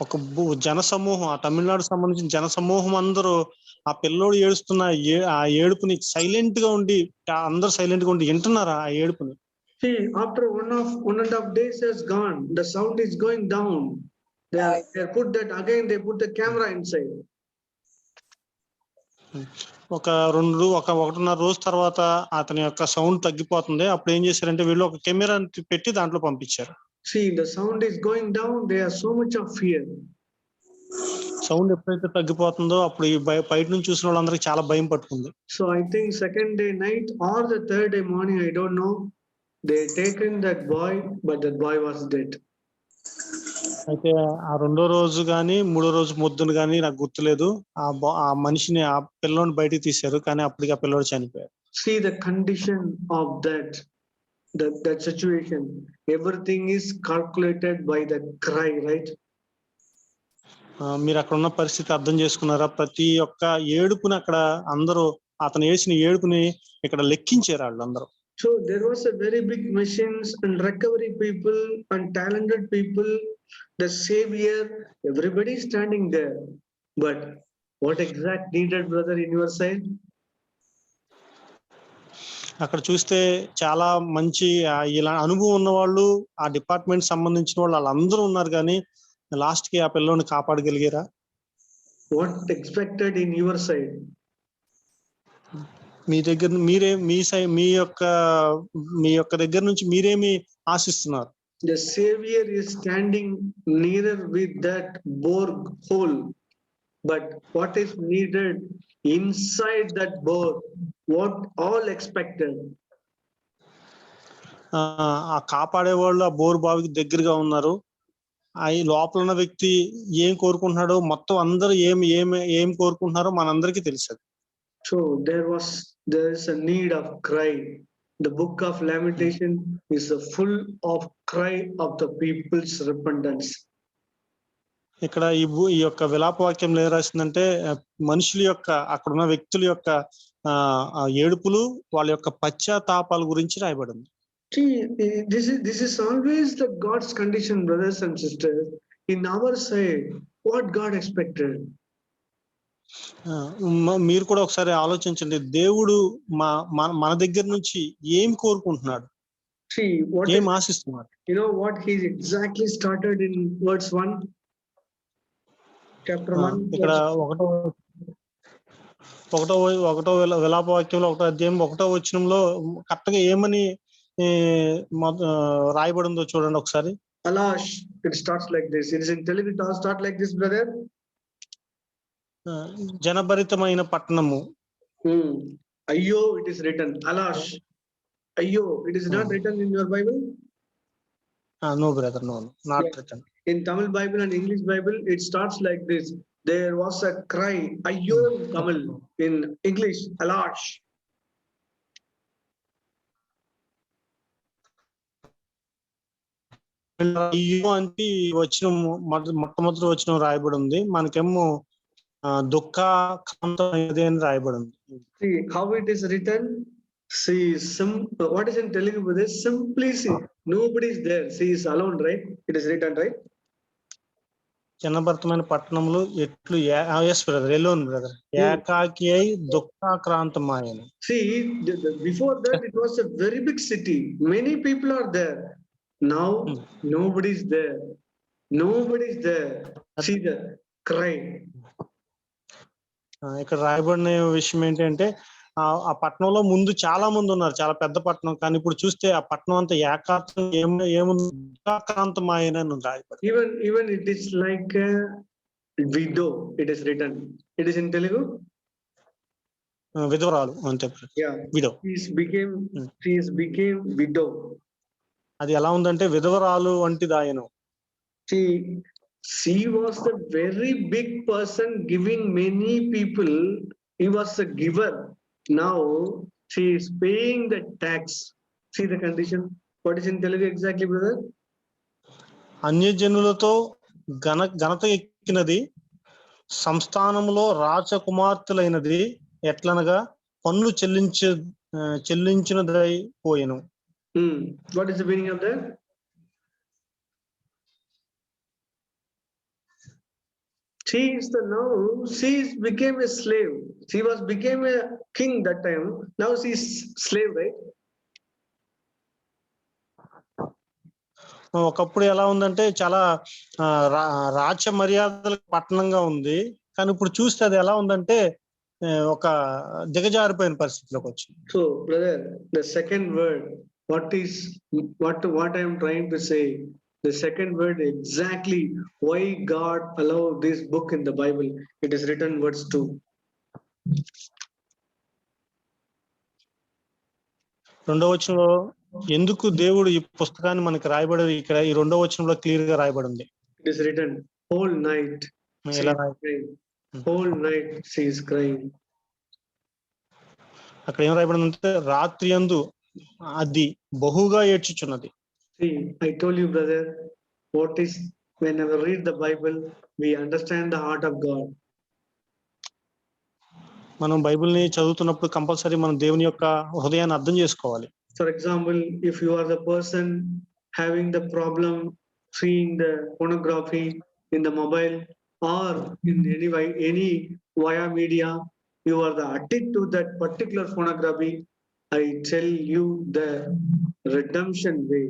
S4: ఒక జన సమూహం, ఆ తమిళనాడు సంబంధించిన జన సమూహం అందరూ ఆ పిల్లోడు ఏడుస్తున్న ఆ ఏడుపుని సైలెంట్ గా ఉండి, అందరూ సైలెంట్ గా ఉండి వింటున్నారు ఆ ఏడుపుని.
S2: See, after 1.5 days has gone, the sound is going down. They put that again, they put the camera inside.
S4: ఒక 1.5 రోజు తర్వాత అతని యొక్క సౌండ్ తగ్గిపోతుంది. అప్పుడు ఏం చేశారంటే వీళ్ళు ఒక కెమెరా పెట్టి దాంట్లో పంపించారు.
S2: See, the sound is going down, they are so much of fear.
S4: Sound ఎప్పుడైతే తగ్గిపోతుందో అప్పుడు బయట నుంచి చూసిన వాళ్ళందరికీ చాలా భయం పట్టుకుంది.
S2: So I think second day night or the third day morning, I don't know, they taken that boy, but that boy was dead.
S4: అయితే ఆ 2వ రోజు గాని 3వ రోజు మొద్దును గాని నాకు గుర్తులేదు, ఆ మనిషిని, ఆ పిల్లోని బయటికి తీశారు, కానీ అప్పటికి ఆ పిల్లోడు చనిపోయారు.
S2: See the condition of that situation, everything is calculated by the cry, right?
S4: మీరు అక్కడ ఉన్న పరిస్థితి అర్థం చేసుకున్నారా? ప్రతి ఒక్క ఏడుపుని అక్కడ అందరూ, అతను వేసిన ఏడుపుని ఇక్కడ లెక్కించారు వాళ్ళందరూ.
S2: So there was a very big machines and recovery people and talented people, the savior, everybody standing there. But what exact needed, brother, in your side?
S4: అక్కడ చూస్తే చాలా మంచి ఇలా అనుభవం ఉన్న వాళ్ళు, ఆ డిపార్ట్మెంట్ సంబంధించిన వాళ్ళు వాళ్ళందరూ ఉన్నారు, కానీ లాస్ట్ కి ఆ పిల్లోని కాపాడగలిగారా?
S2: What expected in your side?
S4: మీ దగ్గర మీ యొక్క దగ్గర నుంచి మీరేమి ఆశిస్తున్నారు?
S2: The savior is standing nearer with that bore hole, but what is needed inside that bore? What all expected?
S4: ఆ కాపాడే వాళ్ళు ఆ బోరు బావికి దగ్గరగా ఉన్నారు. ఈ లోపల ఉన్న వ్యక్తి ఏం కోరుకుంటున్నాడో, మొత్తం అందరూ ఏం కోరుకుంటున్నారో మనందరికీ తెలుసు.
S2: So there is a need of cry. The book of Lamentation is full of cry of the people's repentance.
S4: ఇక్కడ ఈ యొక్క విలాప వాక్యంలో ఏం రాసిందంటే మనుషుల యొక్క, అక్కడున్న వ్యక్తుల యొక్క ఏడుపులు, వాళ్ళ యొక్క పశ్చాత్తాపాల గురించి రాయబడింది.
S2: See, this is always the God's condition, brothers and sisters. In our side, what God expected.
S4: మీరు కూడా ఒకసారి ఆలోచించండి, దేవుడు మన దగ్గర నుంచి ఏం కోరుకుంటున్నాడు, ఏం ఆశిస్తున్నాడు?
S2: You know what he exactly started in verse 1, chapter 1.
S4: ఇక్కడ ఒకటో విలాప వాక్యంలో 1వ అధ్యాయం 1వ వచనంలో కరెక్ట్ గా ఏమని రాయబడిందో చూడండి ఒకసారి.
S2: Alash, it starts like this. It is in Telugu, it all start like this, brother.
S4: జనభరితమైన పట్టణము.
S2: Ayyo, it is written. Alash, ayyo, it is not written in your Bible?
S4: No brother, no, not written.
S2: In Tamil Bible and English Bible, it starts like this. There was a cry, ayyo in Tamil. In English, alash.
S4: అయ్యో అంటే వచ్చిన మొట్టమొదటి వచ్చిన రాయబడి ఉంది. మనకేమో దుఃఖాంతమైనది అని రాయబడి ఉంది.
S2: See how it is written. See, what is in Telugu with this? Simply see, nobody is there. She is alone, right? It is written, right?
S4: చిన్నభర్తమైన పట్టణంలో ఎట్లు yes brother, alone brother, ఏకాకి అయి దుఃఖాక్రాంతమాయను.
S2: See, before that it was a very big city. Many people are there. Now nobody is there. Nobody is there. See the cry.
S4: ఇక్కడ రాయబడిన విషయం ఏంటంటే ఆ పట్టణంలో ముందు చాలా మంది ఉన్నారు, చాలా పెద్ద పట్టణం. కానీ ఇప్పుడు చూస్తే ఆ పట్టణం అంతా ఏకాంతమాయన రాయబడి.
S2: Even it is like a widow. It is written. It is in Telugu.
S4: విధవరాలు అంతే. విడో.
S2: She became widow.
S4: అది ఎలా ఉందంటే విధవరాలు వంటిది ఆయన.
S2: She was the very big person giving many people. He was a giver. Now she is paying the tax. See the condition. What is in Telugu exactly, brother?
S4: అన్యజనులతో ఘనత ఎక్కినది, సంస్థానంలో రాజకుమార్తెలైనది, ఎట్లనగా పన్ను చెల్లించినదై పోయెను.
S2: What is the meaning of that? She became a slave. She became a king that time. Now she is slave, right?
S4: ఒకప్పుడు ఎలా ఉందంటే చాలా రాచ మర్యాదల పట్టణంగా ఉంది. కానీ ఇప్పుడు చూస్తే అది ఎలా ఉందంటే ఒక దిగజారిపోయిన పరిస్థితిలోకి వచ్చింది.
S2: So brother, the second word, what I am trying to say, the second word exactly why God allowed this book in the Bible. It is written verse 2.
S4: రెండవ వచనంలో ఎందుకు దేవుడు ఈ పుస్తకాన్ని మనకి రాయబడేది ఇక్కడ ఈ రెండవ వచనంలో క్లియర్ గా రాయబడి ఉంది.
S2: It is written whole night she is crying.
S4: అక్కడ ఏం రాయబడి ఉందంటే రాత్రి యందు అది బహుగా ఏడ్చుచున్నది.
S2: See, I told you brother, whenever read the Bible, we understand the heart of God.
S4: మనం బైబిల్ ని చదువుతున్నప్పుడు కంపల్సరీ మనం దేవుని యొక్క హృదయాన్ని అర్థం చేసుకోవాలి.
S2: For example, if you are the person having the problem seeing the pornography in the mobile or in any via media, you are the addict to that particular pornography, I tell you the redemption way.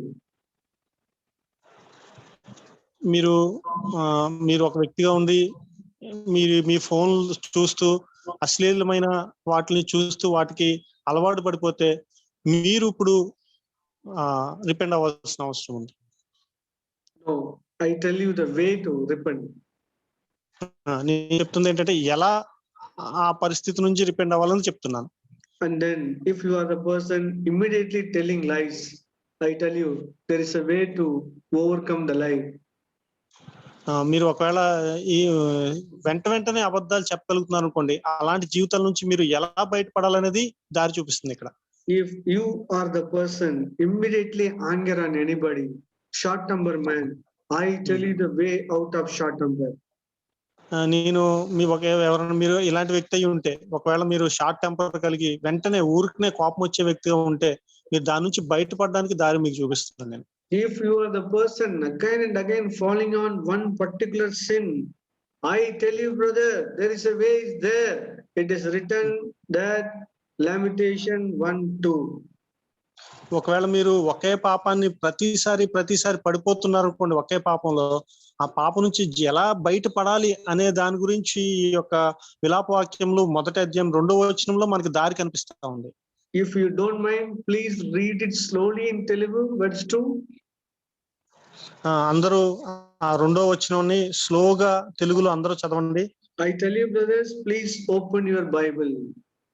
S4: మీరు ఒక వ్యక్తిగా ఉండి మీ ఫోన్ చూస్తూ అశ్లీలమైన వాటిని చూస్తూ వాటికి అలవాటు పడిపోతే మీరు ఇప్పుడు రిపెండ్ అవ్వాల్సిన అవసరం ఉంది.
S2: No, I tell you the way to repent.
S4: నేను చెప్తుంది ఏంటంటే ఎలా ఆ పరిస్థితి నుంచి రిపెండ్ అవ్వాలని చెప్తున్నాను.
S2: And then if you are the person immediately telling lies, I tell you there is a way to overcome the lie.
S4: మీరు ఒకవేళ ఈ వెంటనే అబద్ధాలు చెప్పగలుగుతున్నారు అనుకోండి, అలాంటి జీవితాల నుంచి మీరు ఎలా బయటపడాలనేది దారి చూపిస్తుంది ఇక్కడ.
S2: If you are the person immediately anger on anybody, short temper man, I tell you the way out of short temper.
S4: నేను ఎవరైనా మీరు ఇలాంటి వ్యక్తి అయి ఉంటే, ఒకవేళ మీరు షార్ట్ టెంపర్ కలిగి వెంటనే ఊరికనే కోపం వచ్చే వ్యక్తిగా ఉంటే మీరు దాని నుంచి బయటపడడానికి దారి మీకు చూపిస్తున్నాను నేను.
S2: If you are the person again and again falling on one particular sin, I tell you brother, there is a way is there. It is written that Lamentation 1:2.
S4: ఒకవేళ మీరు ఒకే పాపాన్ని ప్రతిసారి పడిపోతున్నారు అనుకోండి, ఒకే పాపంలో ఆ పాపం నుంచి ఎలా బయటపడాలి అనే దాని గురించి ఈ యొక్క విలాపవాక్యంలో మొదటి అధ్యాయం 2వ వచనంలో మనకి దారి కనిపిస్తా ఉంది.
S2: If you don't mind, please read it slowly in Telugu, verse 2.
S4: అందరూ ఆ 2వ వచనాన్ని స్లోగా తెలుగులో అందరూ చదవండి.
S2: I tell you brothers, please open your Bible.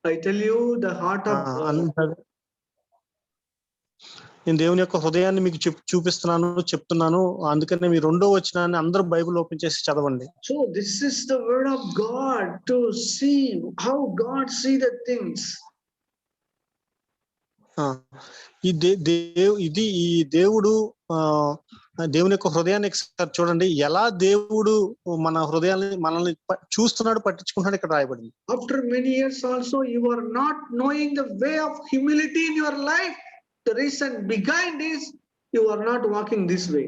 S2: I tell you the heart of God.
S4: నేను దేవుని యొక్క హృదయాన్ని మీకు చెప్తున్నాను. అందుకనే మీ 2వ వచనాన్ని అందరూ బైబిల్ ఓపెన్ చేసి చదవండి.
S2: So this is the word of God to see how God see the things.
S4: ఇది ఈ దేవుడు దేవుని యొక్క హృదయాన్ని ఒకసారి చూడండి, ఎలా దేవుడు మన హృదయాన్ని మనల్ని చూస్తున్నాడు, పట్టించుకుంటున్నాడు ఇక్కడ రాయబడింది.
S2: After many years also, you are not knowing the way of humility in your life. The reason behind is you are not walking this way.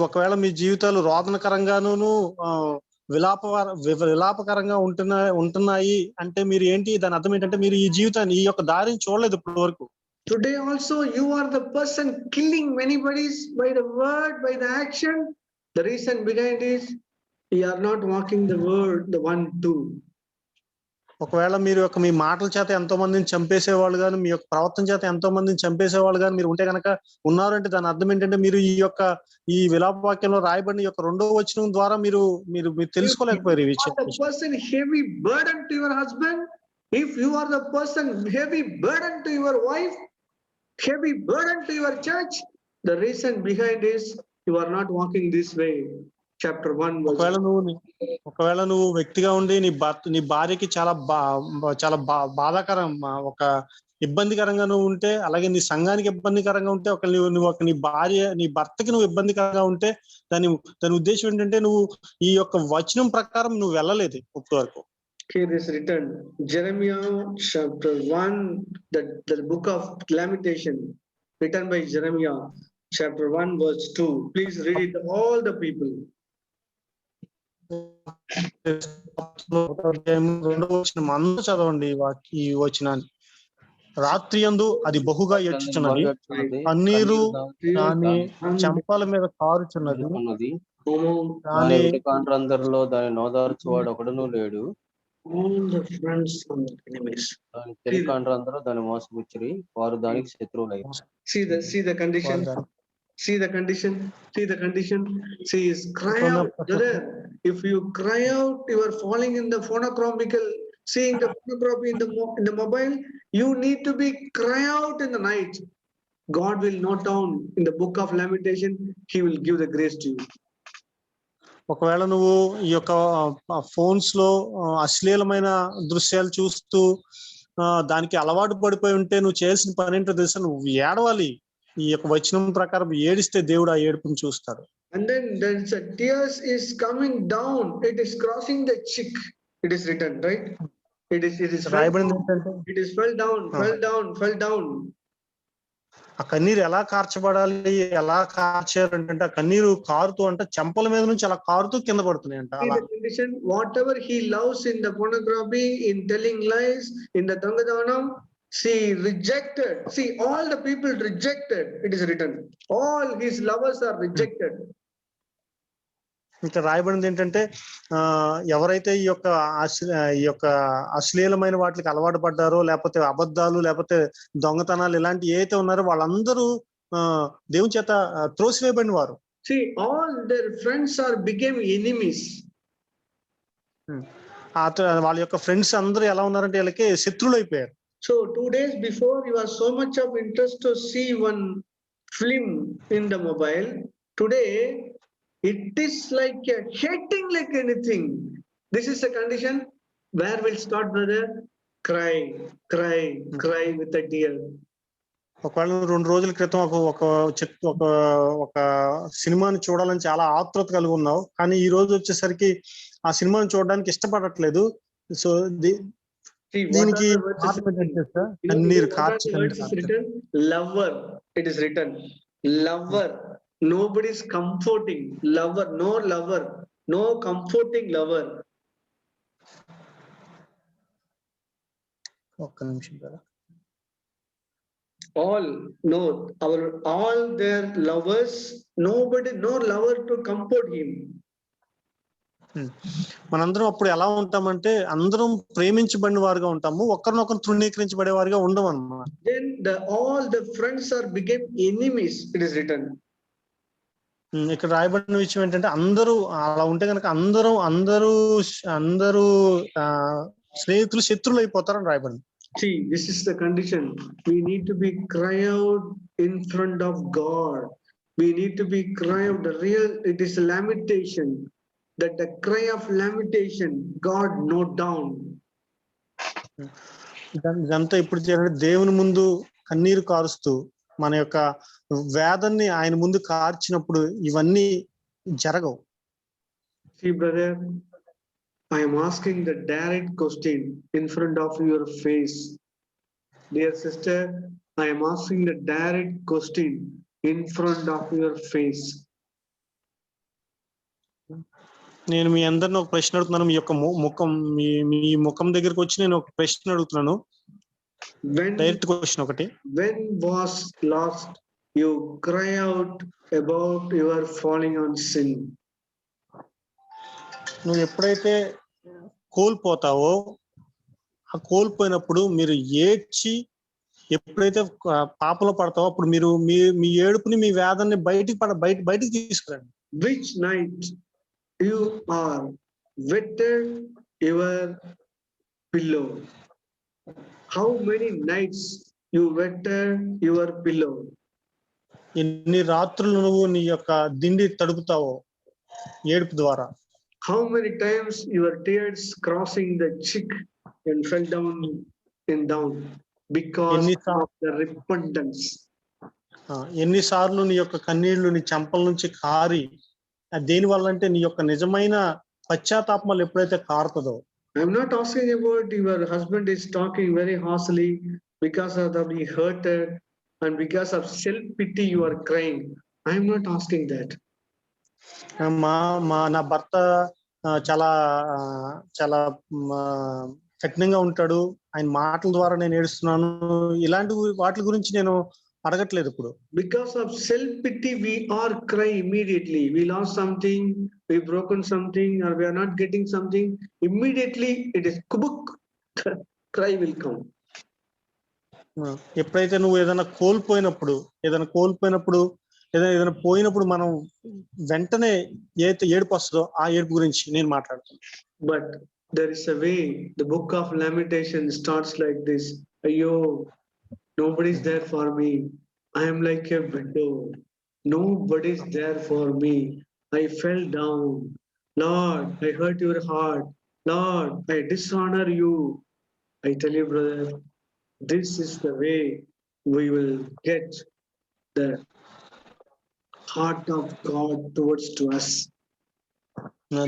S4: ఒకవేళ మీ జీవితాలు రోదనకరంగాను విలాపకరంగా ఉంటున్నాయి అంటే మీరు ఏంటి, దాని అర్థం ఏంటంటే మీరు ఈ జీవితాన్ని, ఈ యొక్క దారిని చూడలేదు ఇప్పటి వరకు.
S2: Today also you are the person killing many bodies by the word, by the action. The reason behind is you are not walking the word, the 1-2.
S4: ఒకవేళ మీరు మీ మాటల చేత ఎంతో మందిని చంపేసేవాళ్ళు కానీ, మీ యొక్క ప్రవర్తన చేత ఎంతో మందిని చంపేసేవాళ్ళు కానీ మీరు ఉంటే కనుక ఉన్నారంటే దాని అర్థం ఏంటంటే మీరు ఈ విలాప వాక్యంలో రాయబడిన యొక్క 2వ వచనం ద్వారా మీరు తెలుసుకోలేకపోయారు ఈ విషయం.
S2: The person heavy burden to your husband, if you are the person heavy burden to your wife, heavy burden to your church, the reason behind is you are not walking this way. Chapter 1
S4: ఒకవేళ నువ్వు వ్యక్తిగా ఉండి నీ భార్యకి చాలా బాధాకరం, ఒక ఇబ్బందికరంగా నువ్వు ఉంటే, అలాగే నీ సంఘానికి ఇబ్బందికరంగా ఉంటే, నీ భర్తకి నువ్వు ఇబ్బందికరంగా ఉంటే దాని ఉద్దేశం ఏంటంటే నువ్వు ఈ యొక్క వచనం ప్రకారం నువ్వు వెళ్ళలేదు ఇప్పటి వరకు.
S2: Here is written, Jeremiah chapter 1, the book of Lamentation, written by Jeremiah chapter 1 verse 2. Please read it, all the people.
S4: 2వ వచనం అందరూ చదవండి ఈ వచనాన్ని. రాత్రియందు అది బహుగా ఏడ్చుచున్నది, కన్నీరు దాని చెంపల మీద కారుచున్నది,
S3: దాని కాండ్రందరిలో దాని నోదార్చువాడు ఒకడును లేడు.
S2: All the friends and enemies.
S3: దాని తెలికాండ్రందరూ దాన్ని మోసపుచ్చిరి, వారు దానికి శత్రువులయ్యారు.
S2: See the condition. See the condition. See the condition. See is cry out, brother. If you cry out, you are falling in the phonochromical, seeing the phonography in the mobile. You need to be cry out in the night. God will note down in the book of Lamentation. He will give the grace to you.
S4: ఒకవేళ నువ్వు ఈ యొక్క ఫోన్స్ లో అశ్లీలమైన దృశ్యాలు చూస్తూ దానికి అలవాటు పడిపోయి ఉంటే నువ్వు చేయాల్సిన పని ఏంటో తెలుసా, నువ్వు ఏడవాలి. ఈ యొక్క వచనం ప్రకారం ఏడిస్తే దేవుడు ఆ ఏడుపుని చూస్తాడు.
S2: And then there's a tears is coming down, it is crossing the cheek. It is written, right? It is fell down.
S4: ఆ కన్నీరు ఎలా కార్చబడాలి, ఎలా కార్చారంటే ఆ కన్నీరు కారుతూ అంటే చెంపల మీద నుంచి అలా కారుతూ కింద పడుతున్నాయి అంట.
S2: Whatever he loves in the pornography, in telling lies, in the dangadanam, see rejected. See, all the people rejected. It is written, all his lovers are rejected.
S4: ఇంకా రాయబడింది ఏంటంటే ఎవరైతే ఈ యొక్క అశ్లీలమైన వాటికి అలవాటు పడ్డారో, లేకపోతే అబద్ధాలు, లేకపోతే దొంగతనాలు ఇలాంటి ఏవైతే ఉన్నారో వాళ్ళందరూ దేవుని చేత త్రోసివేయబడిన వారు.
S2: See, all their friends are became enemies.
S4: వాళ్ళ యొక్క ఫ్రెండ్స్ అందరూ ఎలా ఉన్నారంటే వీళ్ళకి శత్రువులు అయిపోయారు.
S2: So 2 days before you are so much of interest to see one film in the mobile. Today it is like hating like anything. This is a condition. Where will start, brother? Cry with a tear.
S4: ఒకవేళ 2 రోజుల క్రితం ఒక సినిమాని చూడాలని చాలా ఆతృత కలిగి ఉన్నావు, కానీ ఈ రోజు వచ్చేసరికి ఆ సినిమాని చూడడానికి ఇష్టపడట్లేదు. సో దీనికి కన్నీరు కార్చడం.
S2: Lover, it is written, lover. Nobody is comforting lover, no comforting lover.
S4: ఒక్క నిమిషం కదా.
S2: All their lovers, nobody, no lover to comfort him.
S4: మనందరం అప్పుడు ఎలా ఉంటామంటే అందరం ప్రేమించబడిన వారుగా ఉంటాము, ఒకరినొకరు తృణీకరించబడే వారుగా ఉండము అన్నమాట.
S2: Then all the friends are became enemies. It is written.
S4: ఇక్కడ రాయబడిన విషయం ఏంటంటే అందరూ అలా ఉంటే కనుక అందరూ స్నేహితులు శత్రువులు అయిపోతారని రాయబడింది.
S2: See, this is the condition. We need to be cry out in front of God. We need to be cry out. It is a lamentation. That the cry of lamentation, God note down.
S4: ఇదంతా ఇప్పుడు దేవుని ముందు కన్నీరు కారుస్తూ మన యొక్క వేదన్ని ఆయన ముందు కార్చినప్పుడు ఇవన్నీ జరగవు.
S2: See, brother, I am asking the direct question in front of your face. Dear sister, I am asking the direct question in front of your face.
S4: నేను మీ అందరిని ఒక ప్రశ్న అడుగుతున్నాను. మీ యొక్క ముఖం మీ ముఖం దగ్గరికి వచ్చి నేను ఒక ప్రశ్న అడుగుతున్నాను. డైరెక్ట్ క్వశ్చన్ ఒకటి.
S2: When was last you cry out about your falling on sin?
S4: నువ్వు ఎప్పుడైతే కోల్పోతావో ఆ కోల్పోయినప్పుడు మీరు ఏడ్చి ఎప్పుడైతే పాపలో పడతావో అప్పుడు మీరు మీ ఏడుపుని మీ వేదన్ని బయటికి తీసుకురండి.
S2: Which night you are wetted your pillow? How many nights you wetted your pillow?
S4: ఎన్ని రాత్రులు నువ్వు నీ యొక్క దిండి తడుపుతావో ఏడుపు ద్వారా.
S2: How many times your tears crossing the cheek and fell down because of the repentance?
S4: ఎన్నిసార్లు నీ యొక్క కన్నీళ్లు నీ చెంపల నుంచి కారి దేని వల్ల అంటే నీ యొక్క నిజమైన పశ్చాత్తాపం ఎప్పుడైతే కారుతుందో.
S2: I'm not asking about your husband is talking very harshly because of the being hurted and because of self-pity you are crying. I'm not asking that.
S4: నా భర్త చాలా చాలా కఠినంగా ఉంటాడు, ఆయన మాటల ద్వారా నేను ఏడుస్తున్నాను, ఇలాంటి వాటి గురించి నేను అడగట్లేదు ఇప్పుడు.
S2: Because of self-pity we are crying immediately. We lost something, we broken something, or we are not getting something. Immediately it is kubuk, cry will come.
S4: ఎప్పుడైతే నువ్వు ఏదైనా కోల్పోయినప్పుడు ఏదైనా పోయినప్పుడు మనం వెంటనే ఏదైతే ఏడుపు వస్తుందో ఆ ఏడుపు గురించి నేను మాట్లాడుతాను.
S2: But there is a way. The book of Lamentations starts like this. Ayyo, nobody's there for me. I am like a widow. Nobody's there for me. I fell down. Lord, I hurt your heart. Lord, I dishonor you. I tell you, brother, this is the way we will get the heart of God towards to us.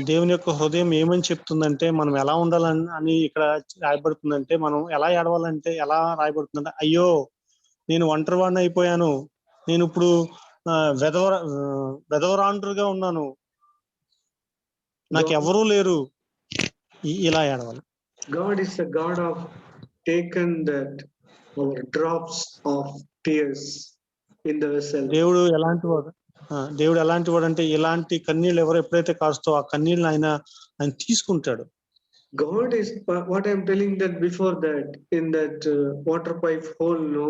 S4: దేవుని యొక్క హృదయం ఏమని చెప్తుందంటే మనం ఎలా ఉండాలని ఇక్కడ రాయబడుతుందంటే, మనం ఎలా ఏడవాలంటే ఎలా రాయబడుతుందంటే, అయ్యో నేను ఒంటరివాడిని అయిపోయాను, నేను ఇప్పుడు వెధవరాండ్రుగా ఉన్నాను, నాకు ఎవరూ లేరు, ఇలా ఏడవాలి.
S2: God is a God of taken that our drops of tears in the vessel.
S4: దేవుడు ఎలాంటి వాడు అంటే ఇలాంటి కన్నీళ్ళు ఎవరు ఎప్పుడైతే కారుస్తో ఆ కన్నీళ్ళని ఆయన తీసుకుంటాడు.
S2: God is what I'm telling that before that in that water pipe hole, no,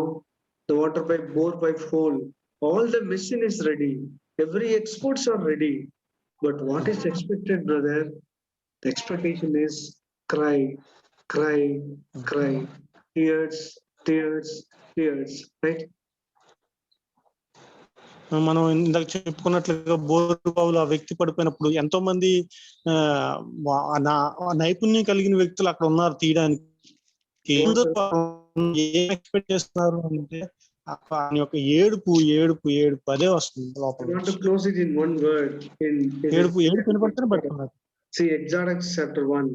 S2: the water pipe bore pipe hole, all the machine is ready, every exports are ready, but what is expected, brother? The expectation is cry, tears, right?
S4: మనం ఇందాక చెప్పుకున్నట్లుగా బోరుబావులు ఆ వ్యక్తి పడిపోయినప్పుడు ఎంతో మంది నైపుణ్యం కలిగిన వ్యక్తులు అక్కడ ఉన్నారు తీయడానికి. ఏం ఎక్స్పెక్ట్ చేస్తున్నారు అంటే ఆయన యొక్క ఏడుపు అదే వస్తుంది లోపల. ఏడుపు వినపడుతూనే పడుతున్నారు.
S2: See Exodus chapter 1.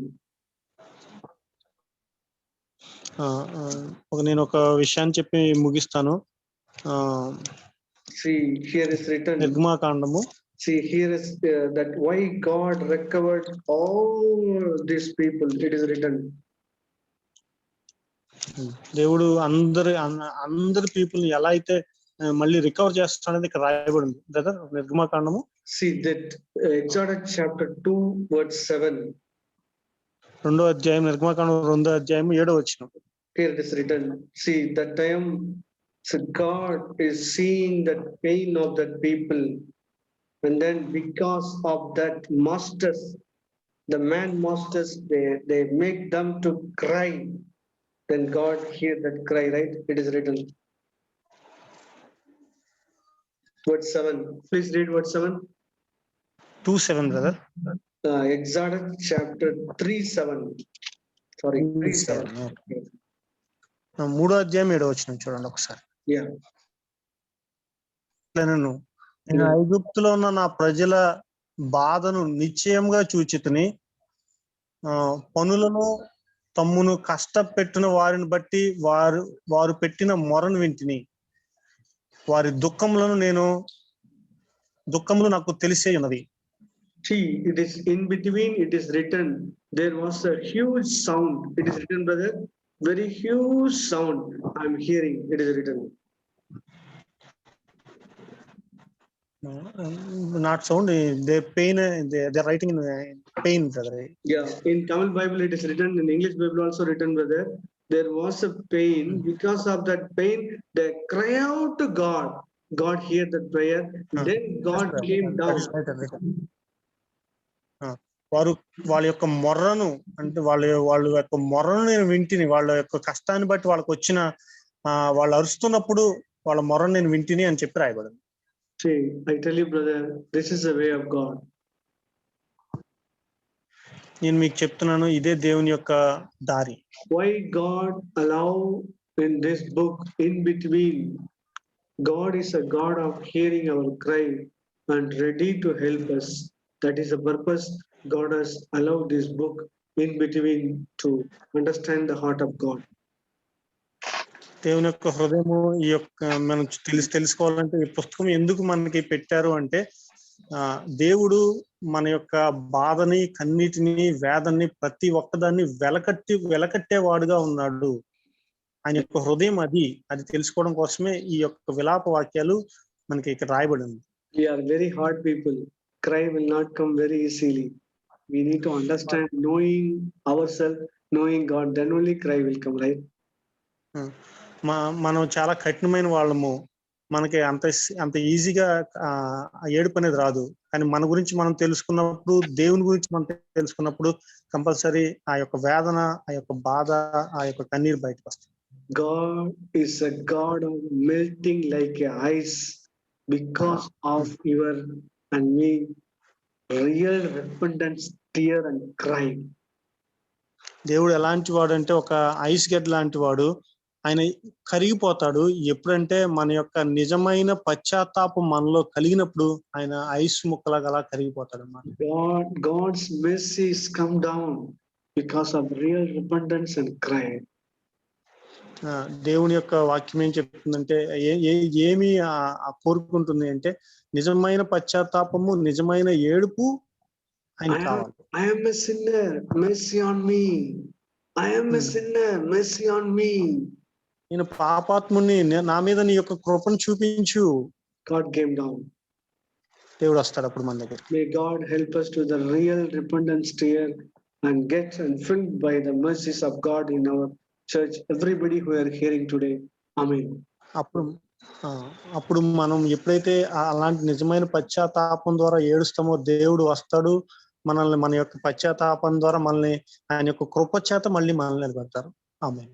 S4: నేను ఒక విషయాన్ని చెప్పి ముగిస్తాను.
S2: See, here is written.
S4: నిర్గమాకాండము.
S2: See, here is that why God recovered all these people. It is written.
S4: దేవుడు అందరి పీపుల్ ఎలా అయితే మళ్ళీ రికవర్ చేస్తాడని ఇక్కడ రాయబడింది బ్రదర్ నిర్గమాకాండము.
S2: See that Exodus chapter 2 verse 7.
S4: 2వ అధ్యాయం నిర్గమాకాండం 2వ అధ్యాయం 7వ వచనం.
S2: Here it is written. See that time. So God is seeing the pain of that people, and then because of that masters, the man masters, they make them to cry. Then God hear that cry, right? It is written. Verse 7. Please read verse 7.
S4: 2:7 brother.
S2: Exodus chapter 3:7. Sorry, 3:7.
S4: 3వ అధ్యాయం 7వ వచనం చూడండి ఒకసారి.
S2: Yeah.
S4: ఇట్లనెను, నేను ఐగుప్తులో ఉన్న నా ప్రజల బాధను నిశ్చయంగా చూచితిని. పనులను తమ్మును కష్టపెట్టిన వారిని బట్టి వారు పెట్టిన మొరను వింటిని. వారి దుఃఖములు నాకు తెలిసే ఉన్నది.
S2: See, it is in between, it is written, there was a huge sound. It is written, brother, very huge sound I'm hearing, it is written.
S4: Not sound, they pain, they're writing in pain, brother.
S2: Yeah, in Tamil Bible it is written, in English Bible also written, brother, there was a pain. Because of that pain, they cry out to God. God heard the prayer. Then God came down.
S4: వారు వాళ్ళ యొక్క మొర్రను, అంటే వాళ్ళ యొక్క మొర్రను నేను వింటిని. వాళ్ళ యొక్క కష్టాన్ని బట్టి వాళ్ళకి వచ్చిన వాళ్ళు అరుస్తున్నప్పుడు వాళ్ళ మొర్రను నేను వింటిని అని చెప్పి రాయబడింది.
S2: See, I tell you, brother, this is the way of God.
S4: నేను మీకు చెప్తున్నాను, ఇదే దేవుని యొక్క దారి.
S2: Why God allow in this book in between? God is a God of hearing our cry and ready to help us. That is the purpose God has allowed this book in between to understand the heart of God.
S4: దేవుని యొక్క హృదయము ఈ యొక్క మనం తెలుసుకోవాలంటే ఈ పుస్తకం ఎందుకు మనకి పెట్టారు అంటే, దేవుడు మన యొక్క బాధని, కన్నీటిని, వేదన్ని ప్రతి ఒక్కదాన్ని వెలకట్టేవాడుగా ఉన్నాడు. ఆయన యొక్క హృదయం అది తెలుసుకోవడం కోసమే ఈ యొక్క విలాప వాక్యాలు మనకి ఇక్కడ రాయబడింది.
S2: We are very hard people. Cry will not come very easily. We need to understand, knowing ourselves, knowing God, then only cry will come, right?
S4: మనం చాలా కఠినమైన వాళ్ళము. మనకి అంత ఈజీగా ఏడుపు అనేది రాదు. కానీ మన గురించి మనం తెలుసుకున్నప్పుడు, దేవుని గురించి మనం తెలుసుకున్నప్పుడు కంపల్సరీ ఆ యొక్క వేదన, ఆ యొక్క బాధ, ఆ యొక్క కన్నీరు బయటకు వస్తుంది.
S2: God is a God of melting like a ice because of your and me real repentance, tear and cry.
S4: దేవుడు ఎలాంటి వాడు అంటే ఒక ఐస్ గడ్డ లాంటి వాడు. ఆయన కరిగిపోతాడు ఎప్పుడంటే మన యొక్క నిజమైన పశ్చాత్తాపం మనలో కలిగినప్పుడు ఆయన ఐస్ ముక్కలాగా అలా కరిగిపోతాడు అన్నమాట.
S2: God's mercies come down because of real repentance and cry.
S4: దేవుని యొక్క వాక్యం ఏం చెప్తుందంటే, ఏమి కోరుకుంటుంది అంటే నిజమైన పశ్చాత్తాపము, నిజమైన ఏడుపు ఆయన కావాలి.
S2: I am a sinner, mercy on me. I am a sinner, mercy on me.
S4: నేను పాపాత్ముని, నా మీద నీ యొక్క కృపను చూపించు.
S2: God came down.
S4: దేవుడు వస్తాడు అప్పుడు మన దగ్గర.
S2: May God help us to the real repentance, tear and get and filled by the mercies of God in our church, everybody who are hearing today. Amen.
S4: అప్పుడు మనం ఎప్పుడైతే అలాంటి నిజమైన పశ్చాత్తాపం ద్వారా ఏడుస్తామో దేవుడు వస్తాడు. మనల్ని మన యొక్క పశ్చాత్తాపం ద్వారా మనల్ని ఆయన యొక్క కృప చేత మళ్ళీ మనల్ని నిలబెడతారు. ఆమేన్.